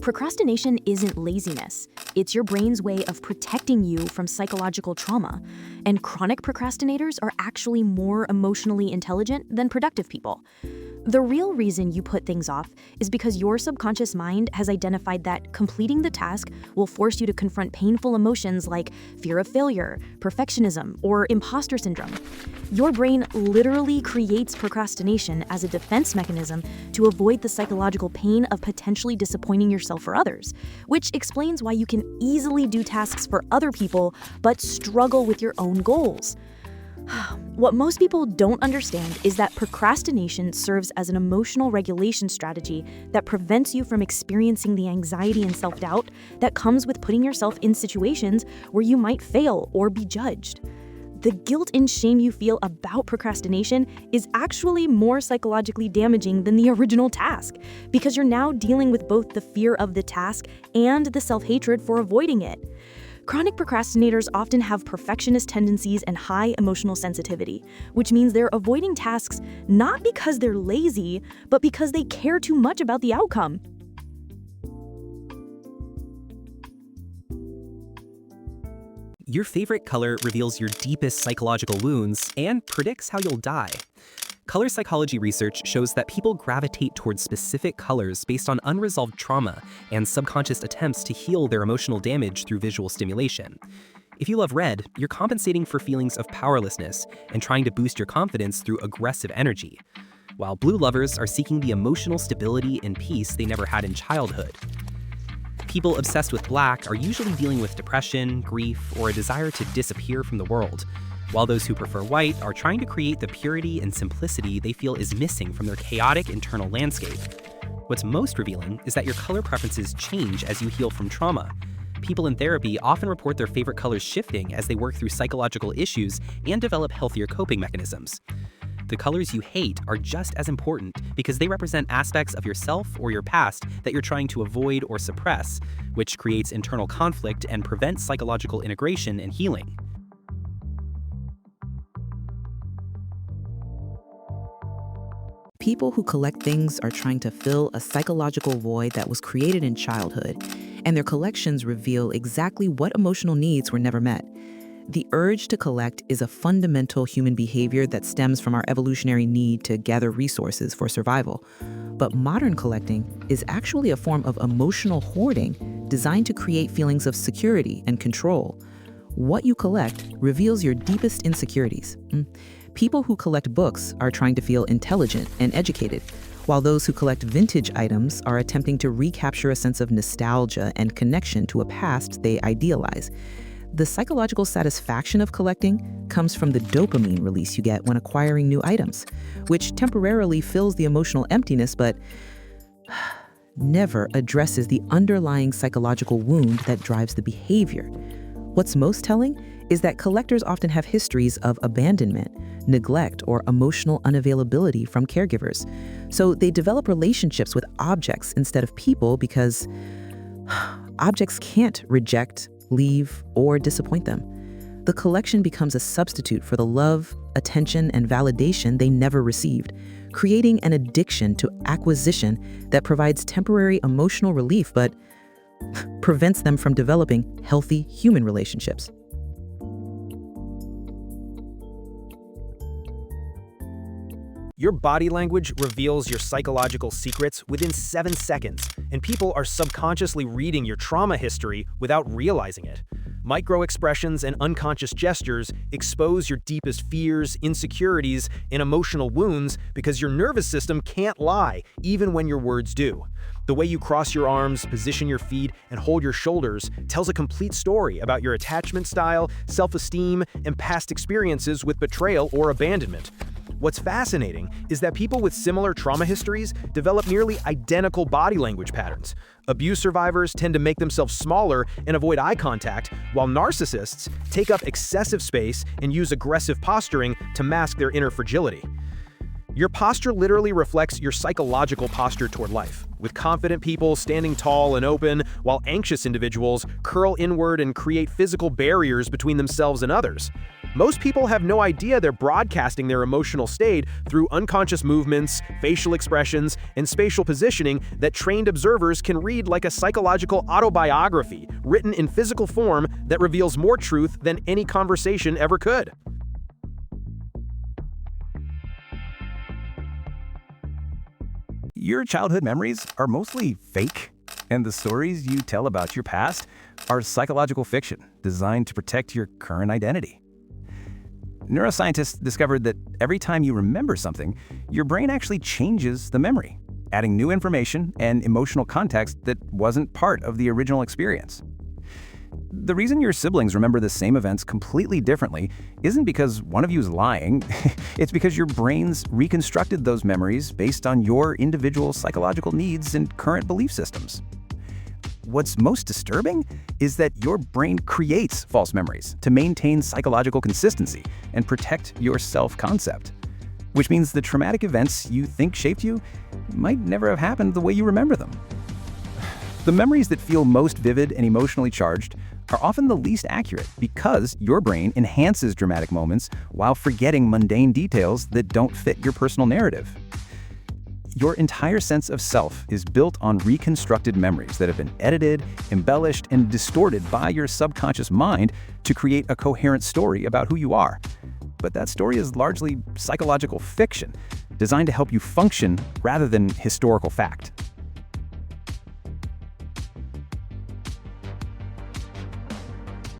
Procrastination isn't laziness. It's your brain's way of protecting you from psychological trauma. And chronic procrastinators are actually more emotionally intelligent than productive people. The real reason you put things off is because your subconscious mind has identified that completing the task will force you to confront painful emotions like fear of failure, perfectionism, or imposter syndrome. Your brain literally creates procrastination as a defense mechanism to avoid the psychological pain of potentially disappointing yourself or others, which explains why you can easily do tasks for other people but struggle with your own goals. What most people don't understand is that procrastination serves as an emotional regulation strategy that prevents you from experiencing the anxiety and self-doubt that comes with putting yourself in situations where you might fail or be judged. The guilt and shame you feel about procrastination is actually more psychologically damaging than the original task, because you're now dealing with both the fear of the task and the self-hatred for avoiding it. Chronic procrastinators often have perfectionist tendencies and high emotional sensitivity, which means they're avoiding tasks not because they're lazy, but because they care too much about the outcome. Your favorite color reveals your deepest psychological wounds and predicts how you'll die. Color psychology research shows that people gravitate towards specific colors based on unresolved trauma and subconscious attempts to heal their emotional damage through visual stimulation. If you love red, you're compensating for feelings of powerlessness and trying to boost your confidence through aggressive energy, while blue lovers are seeking the emotional stability and peace they never had in childhood. People obsessed with black are usually dealing with depression, grief, or a desire to disappear from the world, while those who prefer white are trying to create the purity and simplicity they feel is missing from their chaotic internal landscape. What's most revealing is that your color preferences change as you heal from trauma. People in therapy often report their favorite colors shifting as they work through psychological issues and develop healthier coping mechanisms. The colors you hate are just as important because they represent aspects of yourself or your past that you're trying to avoid or suppress, which creates internal conflict and prevents psychological integration and healing. People who collect things are trying to fill a psychological void that was created in childhood, and their collections reveal exactly what emotional needs were never met. The urge to collect is a fundamental human behavior that stems from our evolutionary need to gather resources for survival. But modern collecting is actually a form of emotional hoarding designed to create feelings of security and control. What you collect reveals your deepest insecurities. People who collect books are trying to feel intelligent and educated, while those who collect vintage items are attempting to recapture a sense of nostalgia and connection to a past they idealize. The psychological satisfaction of collecting comes from the dopamine release you get when acquiring new items, which temporarily fills the emotional emptiness but never addresses the underlying psychological wound that drives the behavior. What's most telling is that collectors often have histories of abandonment, neglect, or emotional unavailability from caregivers. So they develop relationships with objects instead of people because objects can't reject, leave, or disappoint them. The collection becomes a substitute for the love, attention, and validation they never received, creating an addiction to acquisition that provides temporary emotional relief but prevents them from developing healthy human relationships. Your body language reveals your psychological secrets within 7 seconds, and people are subconsciously reading your trauma history without realizing it. Micro-expressions and unconscious gestures expose your deepest fears, insecurities, and emotional wounds because your nervous system can't lie, even when your words do. The way you cross your arms, position your feet, and hold your shoulders tells a complete story about your attachment style, self-esteem, and past experiences with betrayal or abandonment. What's fascinating is that people with similar trauma histories develop nearly identical body language patterns. Abuse survivors tend to make themselves smaller and avoid eye contact, while narcissists take up excessive space and use aggressive posturing to mask their inner fragility. Your posture literally reflects your psychological posture toward life, with confident people standing tall and open, while anxious individuals curl inward and create physical barriers between themselves and others. Most people have no idea they're broadcasting their emotional state through unconscious movements, facial expressions, and spatial positioning that trained observers can read like a psychological autobiography written in physical form that reveals more truth than any conversation ever could. Your childhood memories are mostly fake, and the stories you tell about your past are psychological fiction designed to protect your current identity. Neuroscientists discovered that every time you remember something, your brain actually changes the memory, adding new information and emotional context that wasn't part of the original experience. The reason your siblings remember the same events completely differently isn't because one of you is lying. It's because your brains reconstructed those memories based on your individual psychological needs and current belief systems. What's most disturbing is that your brain creates false memories to maintain psychological consistency and protect your self-concept, which means the traumatic events you think shaped you might never have happened the way you remember them. The memories that feel most vivid and emotionally charged are often the least accurate because your brain enhances dramatic moments while forgetting mundane details that don't fit your personal narrative. Your entire sense of self is built on reconstructed memories that have been edited, embellished, and distorted by your subconscious mind to create a coherent story about who you are. But that story is largely psychological fiction, designed to help you function rather than historical fact.